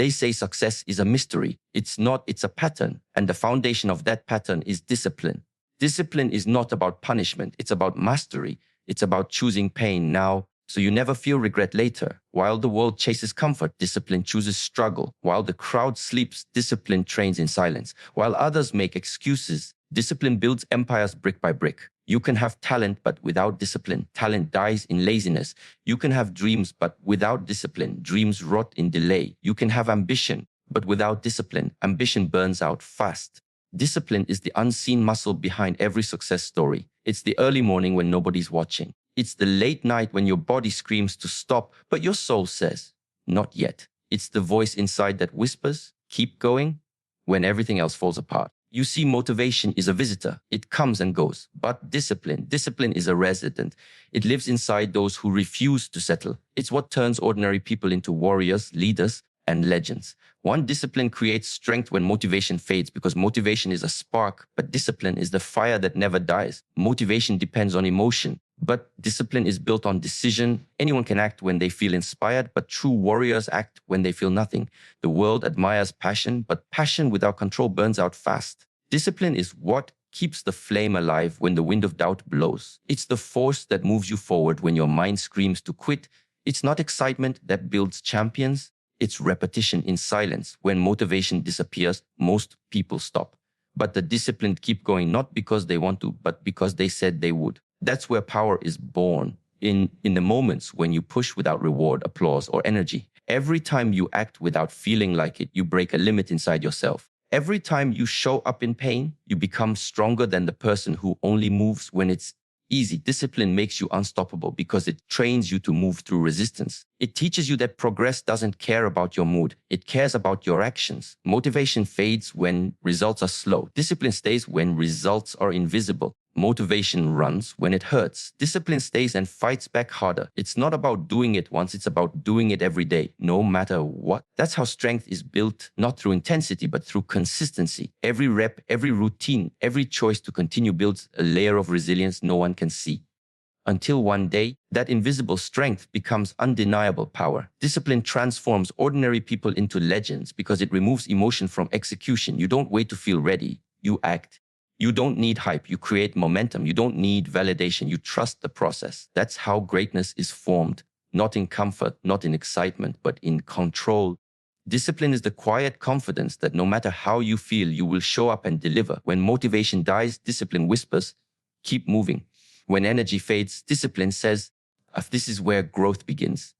They say success is a mystery. It's not, it's a pattern. And the foundation of that pattern is discipline. Discipline is not about punishment. It's about mastery. It's about choosing pain now so you never feel regret later. While the world chases comfort, discipline chooses struggle. While the crowd sleeps, discipline trains in silence. While others make excuses, discipline builds empires brick by brick. You can have talent, but without discipline, talent dies in laziness. You can have dreams, but without discipline, dreams rot in delay. You can have ambition, but without discipline, ambition burns out fast. Discipline is the unseen muscle behind every success story. It's the early morning when nobody's watching. It's the late night when your body screams to stop, but your soul says, not yet. It's the voice inside that whispers, keep going, when everything else falls apart. You see, motivation is a visitor. It comes and goes. But discipline is a resident. It lives inside those who refuse to settle. It's what turns ordinary people into warriors, leaders, and legends. One, discipline creates strength when motivation fades, because motivation is a spark, but discipline is the fire that never dies. Motivation depends on emotion, but discipline is built on decision. Anyone can act when they feel inspired, but true warriors act when they feel nothing. The world admires passion, but passion without control burns out fast. Discipline is what keeps the flame alive when the wind of doubt blows. It's the force that moves you forward when your mind screams to quit. It's not excitement that builds champions. It's repetition in silence. When motivation disappears, most people stop. But the disciplined keep going, not because they want to, but because they said they would. That's where power is born, in the moments when you push without reward, applause, or energy. Every time you act without feeling like it, you break a limit inside yourself. Every time you show up in pain, you become stronger than the person who only moves when it's easy. Discipline makes you unstoppable because it trains you to move through resistance. It teaches you that progress doesn't care about your mood. It cares about your actions. Motivation fades when results are slow. Discipline stays when results are invisible. Motivation runs when it hurts. Discipline stays and fights back harder. It's not about doing it once, it's about doing it every day, no matter what. That's how strength is built, not through intensity, but through consistency. Every rep, every routine, every choice to continue builds a layer of resilience no one can see. Until one day, that invisible strength becomes undeniable power. Discipline transforms ordinary people into legends because it removes emotion from execution. You don't wait to feel ready, you act. You don't need hype, you create momentum. You don't need validation, you trust the process. That's how greatness is formed, not in comfort, not in excitement, but in control. Discipline is the quiet confidence that no matter how you feel, you will show up and deliver. When motivation dies, discipline whispers, keep moving. When energy fades, discipline says, this is where growth begins.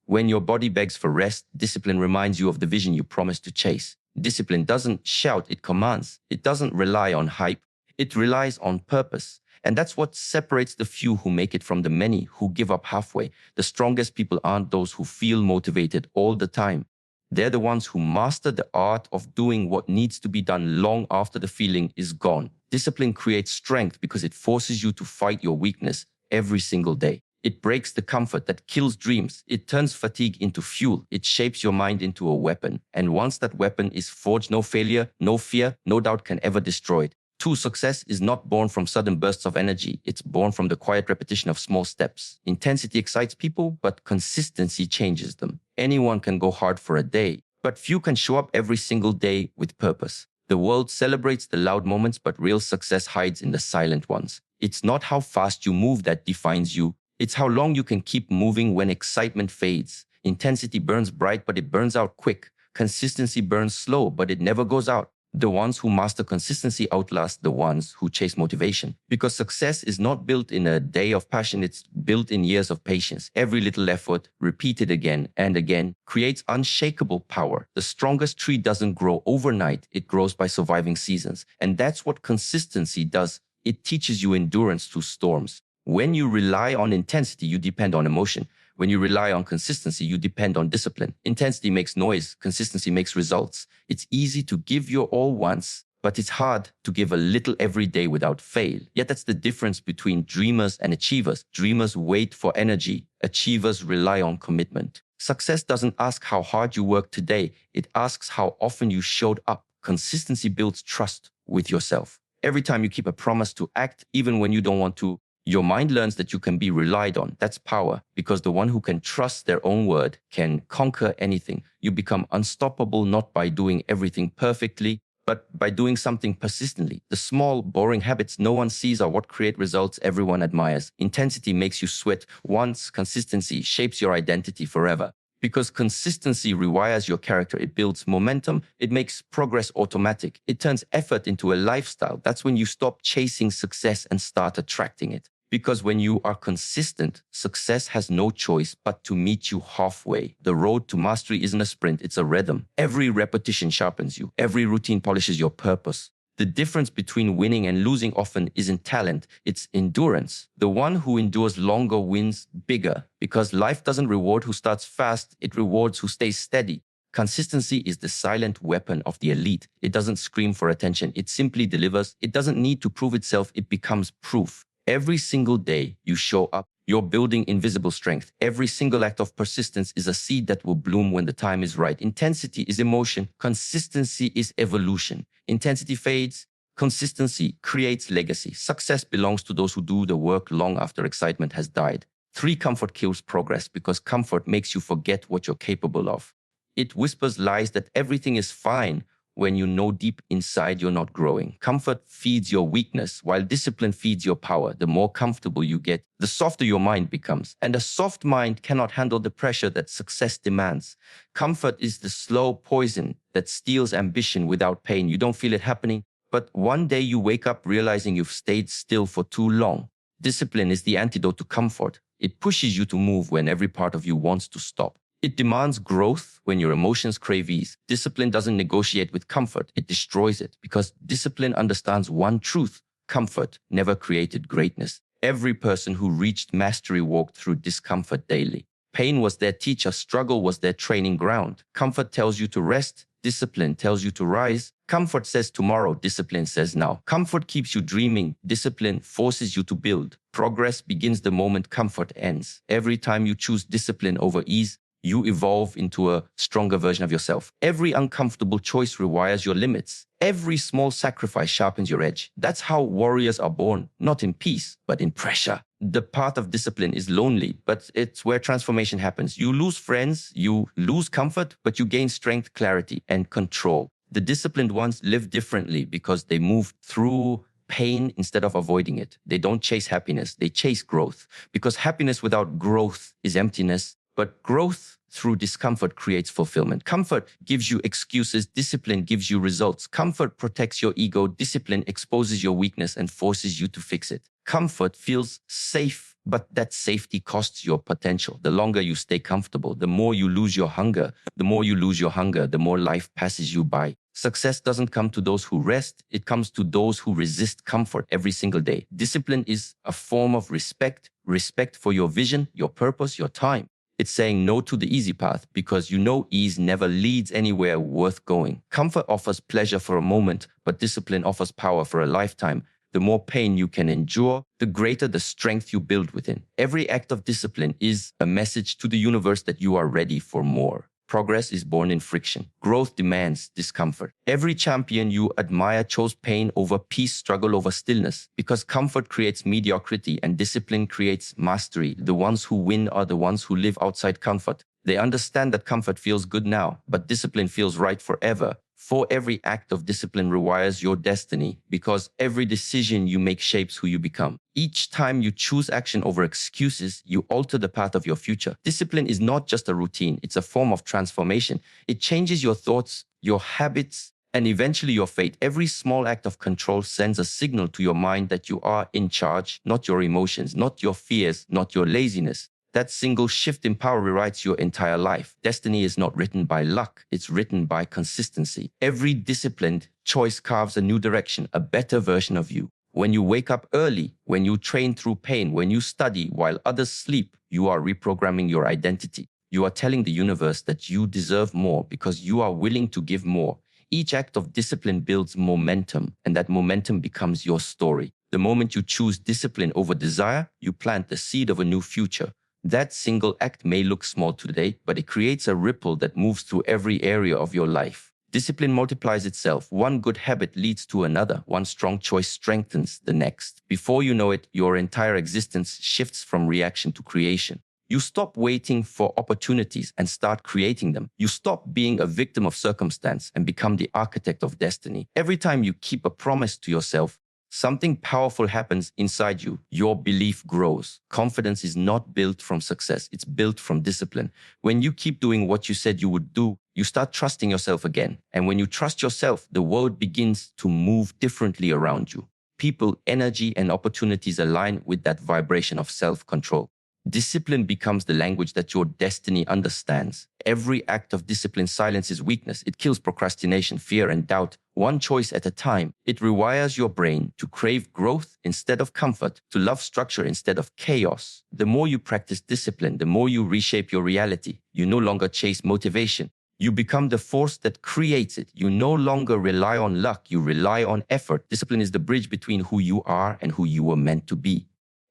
When your body begs for rest, discipline reminds you of the vision you promised to chase. Discipline doesn't shout, it commands. It doesn't rely on hype, it relies on purpose. And that's what separates the few who make it from the many who give up halfway. The strongest people aren't those who feel motivated all the time. They're the ones who master the art of doing what needs to be done long after the feeling is gone. Discipline creates strength because it forces you to fight your weakness every single day. It breaks the comfort that kills dreams. It turns fatigue into fuel. It shapes your mind into a weapon. And once that weapon is forged, no failure, no fear, no doubt can ever destroy it. 2. Success is not born from sudden bursts of energy. It's born from the quiet repetition of small steps. Intensity excites people, but consistency changes them. Anyone can go hard for a day, but few can show up every single day with purpose. The world celebrates the loud moments, but real success hides in the silent ones. It's not how fast you move that defines you. It's how long you can keep moving when excitement fades. Intensity burns bright, but it burns out quick. Consistency burns slow, but it never goes out. The ones who master consistency outlast the ones who chase motivation. Because success is not built in a day of passion, it's built in years of patience. Every little effort, repeated again and again, creates unshakable power. The strongest tree doesn't grow overnight, it grows by surviving seasons. And that's what consistency does. It teaches you endurance through storms. When you rely on intensity, you depend on emotion. When you rely on consistency, you depend on discipline. Intensity makes noise, consistency makes results. It's easy to give your all once, but it's hard to give a little every day without fail. Yet that's the difference between dreamers and achievers. Dreamers wait for energy. Achievers rely on commitment. Success doesn't ask how hard you work today. It asks how often you showed up. Consistency builds trust with yourself. Every time you keep a promise to act, even when you don't want to, Your mind learns that you can be relied on. That's power, because the one who can trust their own word can conquer anything. You become unstoppable not by doing everything perfectly, but by doing something persistently. The small, boring habits no one sees are what create results everyone admires. Intensity makes you sweat once. Consistency shapes your identity forever. Because consistency rewires your character, it builds momentum, it makes progress automatic, it turns effort into a lifestyle. That's when you stop chasing success and start attracting it. Because when you are consistent, success has no choice but to meet you halfway. The road to mastery isn't a sprint, it's a rhythm. Every repetition sharpens you, every routine polishes your purpose. The difference between winning and losing often isn't talent, it's endurance. The one who endures longer wins bigger, because life doesn't reward who starts fast, it rewards who stays steady. Consistency is the silent weapon of the elite. It doesn't scream for attention, it simply delivers. It doesn't need to prove itself, it becomes proof. Every single day you show up, you're building invisible strength. Every single act of persistence is a seed that will bloom when the time is right. Intensity is emotion. Consistency is evolution. Intensity fades. Consistency creates legacy. Success belongs to those who do the work long after excitement has died. 3. Comfort kills progress, because comfort makes you forget what you're capable of. It whispers lies that everything is fine when you know deep inside you're not growing. Comfort feeds your weakness, while discipline feeds your power. The more comfortable you get, the softer your mind becomes. And a soft mind cannot handle the pressure that success demands. Comfort is the slow poison that steals ambition without pain. You don't feel it happening, but one day you wake up realizing you've stayed still for too long. Discipline is the antidote to comfort. It pushes you to move when every part of you wants to stop. It demands growth when your emotions crave ease. Discipline doesn't negotiate with comfort, it destroys it, because discipline understands one truth: comfort never created greatness. Every person who reached mastery walked through discomfort daily. Pain was their teacher, struggle was their training ground. Comfort tells you to rest, discipline tells you to rise. Comfort says tomorrow, discipline says now. Comfort keeps you dreaming, discipline forces you to build. Progress begins the moment comfort ends. Every time you choose discipline over ease, you evolve into a stronger version of yourself. Every uncomfortable choice rewires your limits. Every small sacrifice sharpens your edge. That's how warriors are born, not in peace, but in pressure. The path of discipline is lonely, but it's where transformation happens. You lose friends, you lose comfort, but you gain strength, clarity, and control. The disciplined ones live differently because they move through pain instead of avoiding it. They don't chase happiness, they chase growth. Because happiness without growth is emptiness. But growth through discomfort creates fulfillment. Comfort gives you excuses, discipline gives you results. Comfort protects your ego, discipline exposes your weakness and forces you to fix it. Comfort feels safe, but that safety costs your potential. The longer you stay comfortable, the more you lose your hunger. The more you lose your hunger, the more life passes you by. Success doesn't come to those who rest, it comes to those who resist comfort every single day. Discipline is a form of respect, respect for your vision, your purpose, your time. It's saying no to the easy path because you know ease never leads anywhere worth going. Comfort offers pleasure for a moment, but discipline offers power for a lifetime. The more pain you can endure, the greater the strength you build within. Every act of discipline is a message to the universe that you are ready for more. Progress is born in friction. Growth demands discomfort. Every champion you admire chose pain over peace, struggle over stillness, because comfort creates mediocrity and discipline creates mastery. The ones who win are the ones who live outside comfort. They understand that comfort feels good now, but discipline feels right forever. For every act of discipline rewires your destiny, because every decision you make shapes who you become. Each time you choose action over excuses, you alter the path of your future. Discipline is not just a routine, it's a form of transformation. It changes your thoughts, your habits, and eventually your fate. Every small act of control sends a signal to your mind that you are in charge, not your emotions, not your fears, not your laziness. That single shift in power rewrites your entire life. Destiny is not written by luck, it's written by consistency. Every disciplined choice carves a new direction, a better version of you. When you wake up early, when you train through pain, when you study while others sleep, you are reprogramming your identity. You are telling the universe that you deserve more because you are willing to give more. Each act of discipline builds momentum, and that momentum becomes your story. The moment you choose discipline over desire, you plant the seed of a new future. That single act may look small today, but it creates a ripple that moves through every area of your life. Discipline multiplies itself. One good habit leads to another. One strong choice strengthens the next. Before you know it, your entire existence shifts from reaction to creation. You stop waiting for opportunities and start creating them. You stop being a victim of circumstance and become the architect of destiny. Every time you keep a promise to yourself, something powerful happens inside you. Your belief grows. Confidence is not built from success. It's built from discipline. When you keep doing what you said you would do, you start trusting yourself again. And when you trust yourself, the world begins to move differently around you. People, energy, and opportunities align with that vibration of self-control. Discipline becomes the language that your destiny understands. Every act of discipline silences weakness. It kills procrastination, fear, and doubt, one choice at a time. It rewires your brain to crave growth instead of comfort, to love structure instead of chaos. The more you practice discipline, the more you reshape your reality. You no longer chase motivation. You become the force that creates it. You no longer rely on luck. You rely on effort. Discipline is the bridge between who you are and who you were meant to be.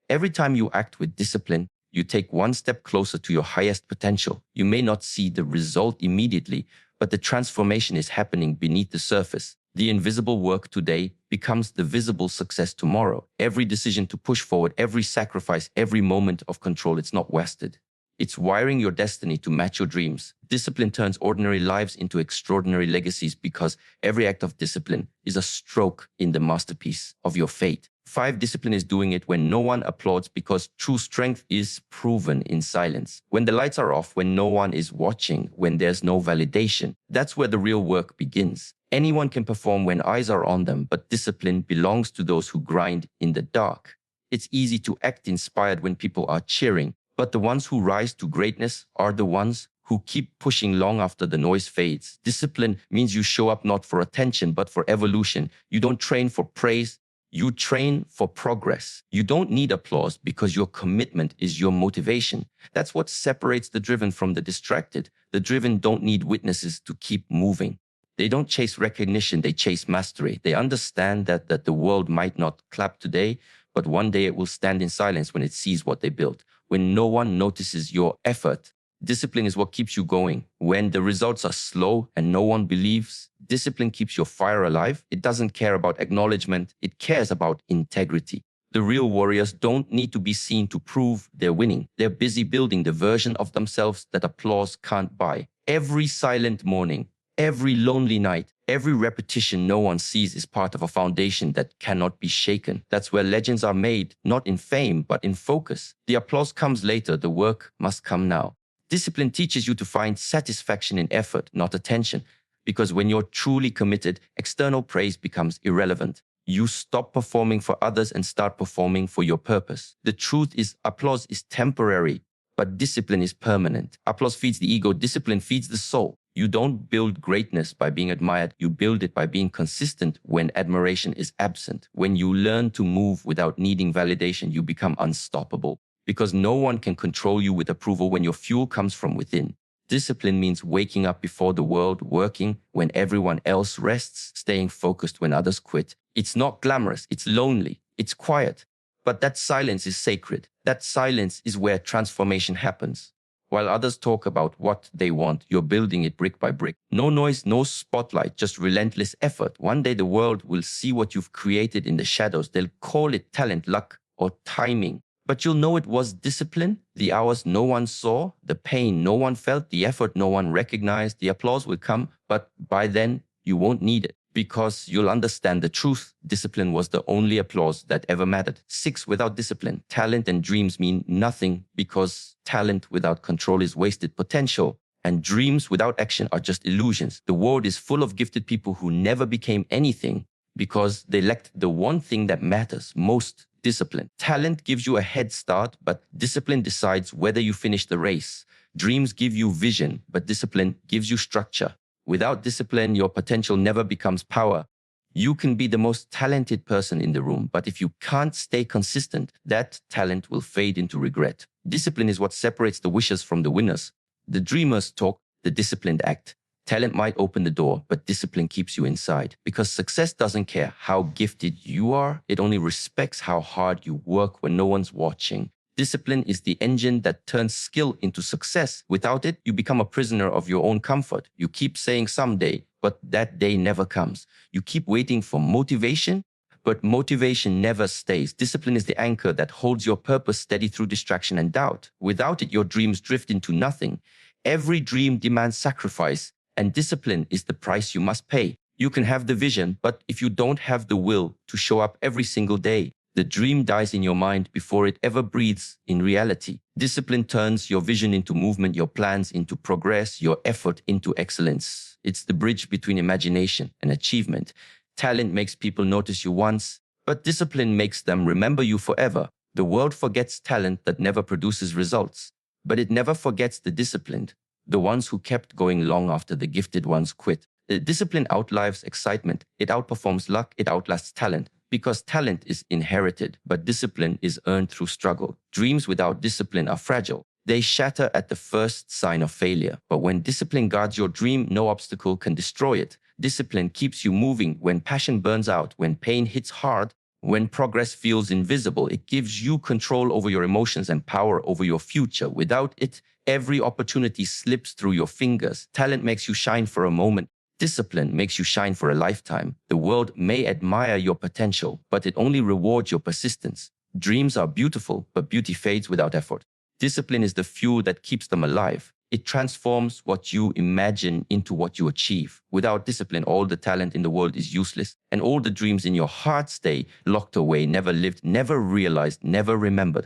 Every time you act with discipline, you take one step closer to your highest potential. You may not see the result immediately, but the transformation is happening beneath the surface. The invisible work today becomes the visible success tomorrow. Every decision to push forward, every sacrifice, every moment of control, it's not wasted. It's wiring your destiny to match your dreams. Discipline turns ordinary lives into extraordinary legacies because every act of discipline is a stroke in the masterpiece of your fate. 5. Discipline is doing it when no one applauds because true strength is proven in silence. When the lights are off, when no one is watching, when there's no validation, that's where the real work begins. Anyone can perform when eyes are on them, but discipline belongs to those who grind in the dark. It's easy to act inspired when people are cheering, but the ones who rise to greatness are the ones who keep pushing long after the noise fades. Discipline means you show up not for attention, but for evolution. You don't train for praise. You train for progress. You don't need applause because your commitment is your motivation. That's what separates the driven from the distracted. The driven don't need witnesses to keep moving. They don't chase recognition, they chase mastery. They understand that the world might not clap today, but one day it will stand in silence when it sees what they built. When no one notices your effort, discipline is what keeps you going. When the results are slow and no one believes, discipline keeps your fire alive. It doesn't care about acknowledgement. It cares about integrity. The real warriors don't need to be seen to prove they're winning. They're busy building the version of themselves that applause can't buy. Every silent morning, every lonely night, every repetition no one sees is part of a foundation that cannot be shaken. That's where legends are made, not in fame, but in focus. The applause comes later. The work must come now. Discipline teaches you to find satisfaction in effort, not attention. Because when you're truly committed, external praise becomes irrelevant. You stop performing for others and start performing for your purpose. The truth is, applause is temporary, but discipline is permanent. Applause feeds the ego, discipline feeds the soul. You don't build greatness by being admired. You build it by being consistent when admiration is absent. When you learn to move without needing validation, you become unstoppable. Because no one can control you with approval when your fuel comes from within. Discipline means waking up before the world, working when everyone else rests, staying focused when others quit. It's not glamorous, it's lonely, it's quiet. But that silence is sacred. That silence is where transformation happens. While others talk about what they want, you're building it brick by brick. No noise, no spotlight, just relentless effort. One day the world will see what you've created in the shadows. They'll call it talent, luck, or timing. But you'll know it was discipline, the hours no one saw, the pain no one felt, the effort no one recognized. The applause will come, but by then you won't need it because you'll understand the truth. Discipline was the only applause that ever mattered. 6. Without discipline, talent and dreams mean nothing because talent without control is wasted potential. And dreams without action are just illusions. The world is full of gifted people who never became anything because they lacked the one thing that matters most: discipline. Talent gives you a head start, but discipline decides whether you finish the race. Dreams give you vision, but discipline gives you structure. Without discipline, your potential never becomes power. You can be the most talented person in the room, but if you can't stay consistent, that talent will fade into regret. Discipline is what separates the wishers from the winners. The dreamers talk, the disciplined act. Talent might open the door, but discipline keeps you inside. Because success doesn't care how gifted you are, it only respects how hard you work when no one's watching. Discipline is the engine that turns skill into success. Without it, you become a prisoner of your own comfort. You keep saying someday, but that day never comes. You keep waiting for motivation, but motivation never stays. Discipline is the anchor that holds your purpose steady through distraction and doubt. Without it, your dreams drift into nothing. Every dream demands sacrifice, and discipline is the price you must pay. You can have the vision, but if you don't have the will to show up every single day, the dream dies in your mind before it ever breathes in reality. Discipline turns your vision into movement, your plans into progress, your effort into excellence. It's the bridge between imagination and achievement. Talent makes people notice you once, but discipline makes them remember you forever. The world forgets talent that never produces results, but it never forgets the disciplined, the ones who kept going long after the gifted ones quit. Discipline outlives excitement. It outperforms luck. It outlasts talent. Because talent is inherited, but discipline is earned through struggle. Dreams without discipline are fragile. They shatter at the first sign of failure. But when discipline guards your dream, no obstacle can destroy it. Discipline keeps you moving when passion burns out, when pain hits hard, when progress feels invisible. It gives you control over your emotions and power over your future. Without it, every opportunity slips through your fingers. Talent makes you shine for a moment. Discipline makes you shine for a lifetime. The world may admire your potential, but it only rewards your persistence. Dreams are beautiful, but beauty fades without effort. Discipline is the fuel that keeps them alive. It transforms what you imagine into what you achieve. Without discipline, all the talent in the world is useless, and all the dreams in your heart stay locked away, never lived, never realized, never remembered.